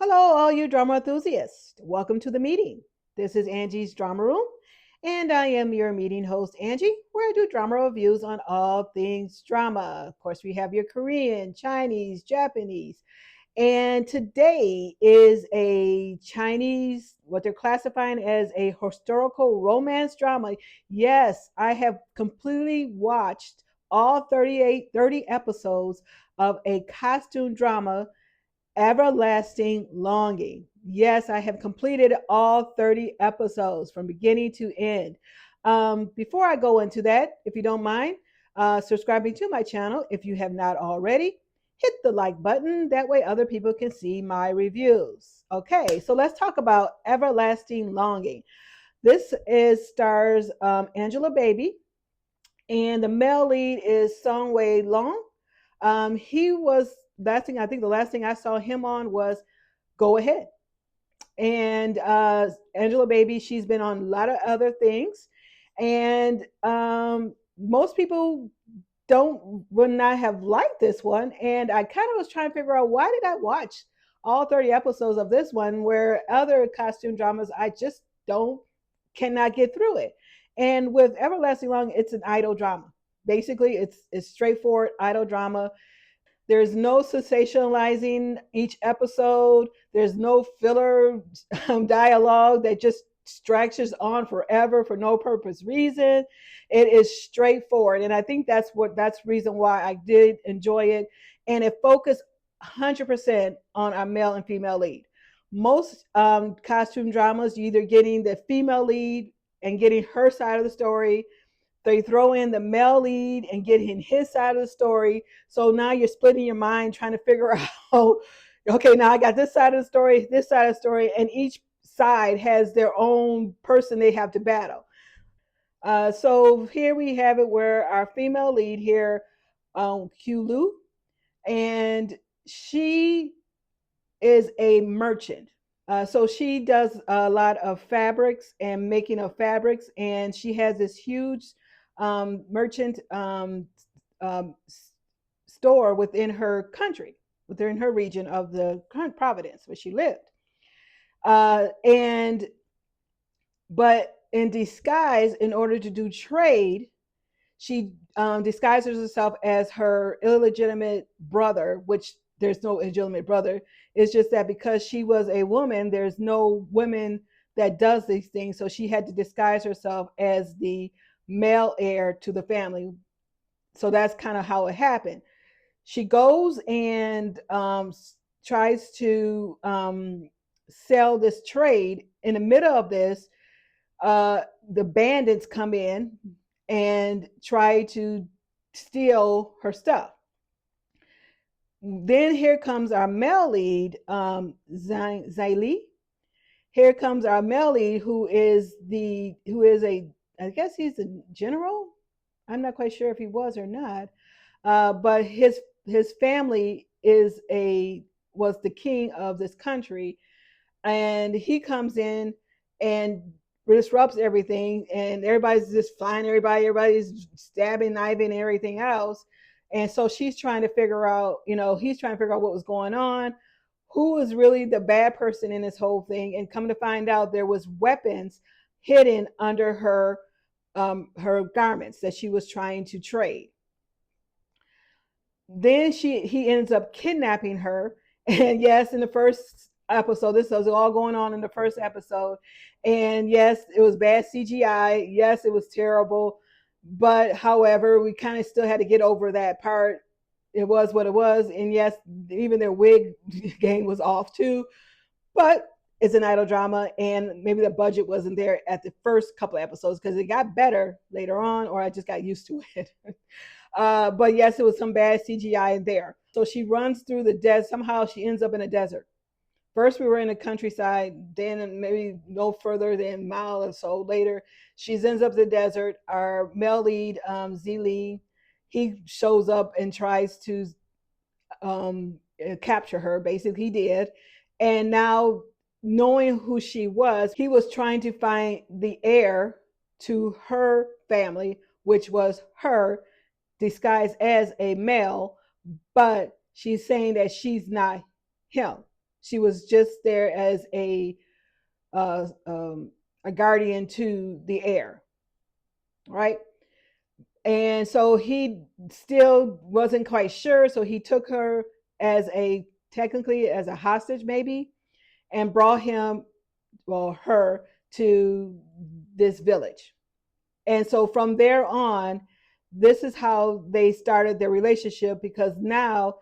Hello, all you drama enthusiasts. Welcome to the meeting. This is Angie's Drama Room, and I am your meeting host, Angie, where I do drama reviews on all things drama. Of course, we have your Korean, Chinese, Japanese, and today is a Chinese, what they're classifying as a historical romance drama. Yes, I have completely watched all 30 episodes of a costume drama, Everlasting Longing. Yes, I have completed all 30 episodes from beginning to end. Before I go into that, if you don't mind, subscribing to my channel if you have not already, hit the like button. That way other people can see my reviews. Okay, so let's talk about Everlasting Longing. This is stars Angela Baby, and the male lead is Song Wei Long. He was last thing I think the last thing I saw him on was Go Ahead. And Angela Baby, she's been on a lot of other things, and most people don't would not have liked this one. And I kind of was trying to figure out, why did I watch all 30 episodes of this one where other costume dramas I just don't cannot get through it. And with Everlasting Long, it's an idol drama. Basically, it's straightforward idol drama. There's no sensationalizing each episode. There's no filler dialogue that just stretches on forever for no purpose reason. It is straightforward, and I think that's the reason why I did enjoy it. And it focused 100% on our male and female lead. Most costume dramas, you're either getting the female lead and getting her side of the story, they throw in the male lead and get in his side of the story. So now you're splitting your mind trying to figure out, okay, now I got this side of the story, this side of the story, and each side has their own person they have to battle. So here we have it where our female lead here, Qi Luo, and she is a merchant. So she does a lot of fabrics and making of fabrics, and she has this huge merchant um, store within her country, within her region of the current province where she lived. And but in disguise, in order to do trade, she disguises herself as her illegitimate brother, which there's no illegitimate brother. It's just that because she was a woman, there's no women that does these things. So she had to disguise herself as the male heir to the family. So that's kind of how it happened. She goes and tries to sell this trade. In the middle of this, the bandits come in and try to steal her stuff. Then here comes our male lead, Xi Li. Here comes our male lead, who is a, I guess he's a general. I'm not quite sure if he was or not, but his family was the king of this country, and he comes in and disrupts everything, and everybody's just flying everybody's stabbing, knifing, and everything else. And so she's trying to figure out, he's trying to figure out what was going on, who was really the bad person in this whole thing. And come to find out, there was weapons hidden under her garments that she was trying to trade. Then he ends up kidnapping her. And yes, in the first episode, this was all going on in the first episode. And yes, it was bad CGI. Yes, it was terrible. But however, we kind of still had to get over that part. It was what it was. And yes, even their wig game was off too. But it's an idol drama, and maybe the budget wasn't there at the first couple of episodes, because it got better later on, or I just got used to it. But yes, it was some bad CGI in there. So she runs through the desert. Somehow she ends up in a desert. First, we were in the countryside. Then, maybe no further than a mile or so later, she ends up in the desert. Our male lead, Xi Li, he shows up and tries to capture her. Basically, he did. And now, knowing who she was, he was trying to find the heir to her family, which was her disguised as a male, but she's saying that she's not him. She was just there as uh, um, a guardian to the heir, right? And so he still wasn't quite sure. So he took her as a technically as a hostage, maybe, and brought him, well, her to this village. And so from there on, this is how they started their relationship because now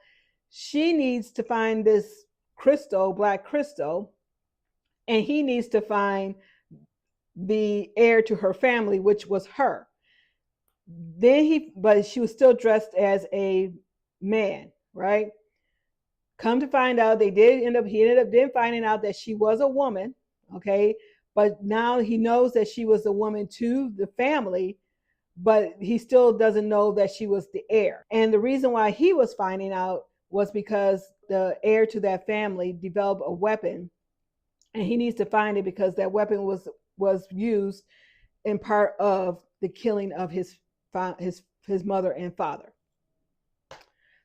she needs to find this crystal, black crystal, and he needs to find the heir to her family, which was her. But she was still dressed as a man, right? Come to find out, he ended up then finding out that she was a woman, okay? But now he knows that she was a woman to the family, but he still doesn't know that she was the heir. And the reason why he was finding out was because the heir to that family developed a weapon, and he needs to find it because that weapon was used in part of the killing of his mother and father.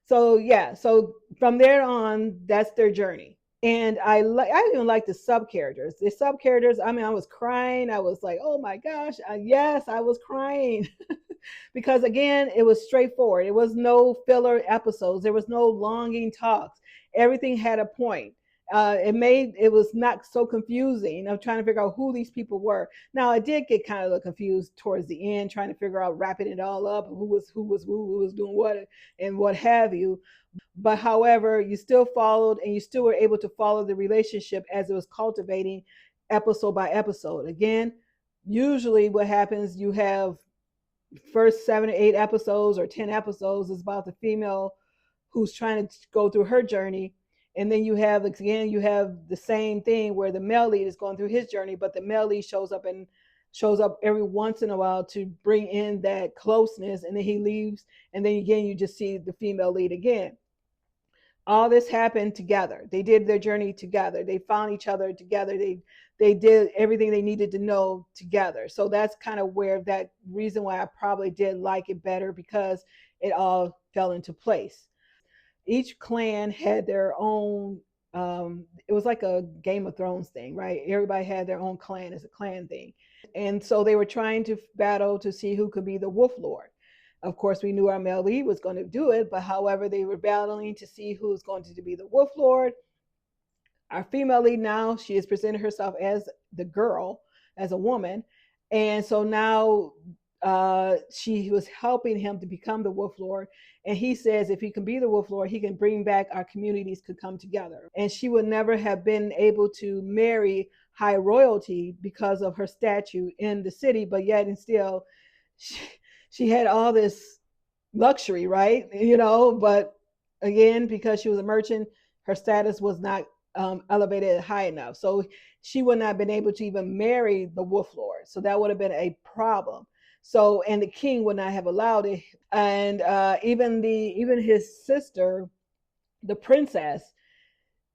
So yeah, so from there on, that's their journey. And I even like the sub characters. The sub characters. I mean, I was crying. I was like, oh my gosh, yes, I was crying because again, it was straightforward. It was no filler episodes. There was no longing talks. Everything had a point. It was not so confusing of trying to figure out who these people were. Now I did get kind of confused towards the end, trying to figure out wrapping it all up, who was doing what, and what have you. But however, you still followed and you still were able to follow the relationship as it was cultivating episode by episode. Again, usually what happens, you have first 7 or 8 episodes or 10 episodes is about the female who's trying to go through her journey. And then you have the same thing where the male lead is going through his journey, but the male lead shows up every once in a while to bring in that closeness, and then he leaves, and then again you just see the female lead again. All this happened together. They did their journey together. They found each other together. They did everything they needed to know together. So that's kind of where that reason why I probably did like it better, because it all fell into place. Each clan had their own, it was like a Game of Thrones thing, right? Everybody had their own clan as a clan thing. And so they were trying to battle to see who could be the Wolf Lord. Of course, we knew our male lead was going to do it, but however, they were battling to see who's going to be the Wolf Lord. Our female lead now, she has presented herself as the girl, as a woman. And so now she was helping him to become the Wolf Lord. And he says if he can be the Wolf Lord, he can bring back our communities could come together. And she would never have been able to marry high royalty because of her statue in the city, but yet and still she, she had all this luxury, right? But again, because she was a merchant, her status was not elevated high enough. So she would not have been able to even marry the Wolf Lord. So that would have been a problem. So, and the king would not have allowed it. And even his sister, the princess,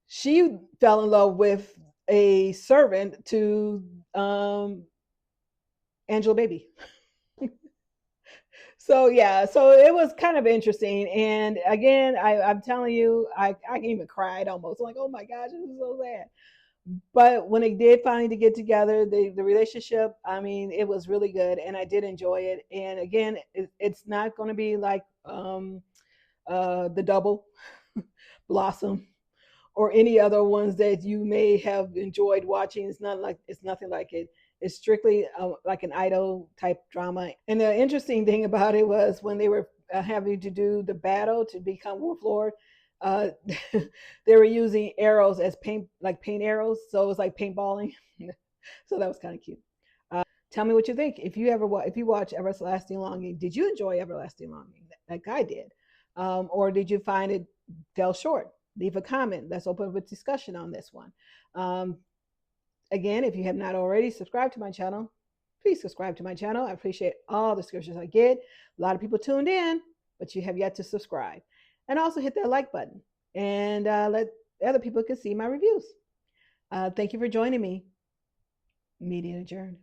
she fell in love with a servant to Angela Baby. So yeah, so it was kind of interesting. And again, I'm telling you, I even cried almost. I'm like, oh my gosh, this is so sad. But when they did finally to get together, the relationship, I mean, it was really good, and I did enjoy it. And again, it's not going to be like the Double, Blossom, or any other ones that you may have enjoyed watching. It's nothing like it. It's strictly like an idol type drama. And the interesting thing about it was when they were having to do the battle to become Wolf Lord, uh, they were using arrows as paint arrows. So it was like paintballing. So that was kind of cute. Tell me what you think. If you watch Everlasting Longing, did you enjoy Everlasting Longing like I did, or did you find it fell short? Leave a comment. Let's open with discussion on this one. Um, Again, if you have not already subscribed to my channel, please subscribe to my channel. I appreciate all the subscriptions I get. A lot of people tuned in, but you have yet to subscribe. And also hit that like button and let other people can see my reviews. Thank you for joining me. Meeting adjourned.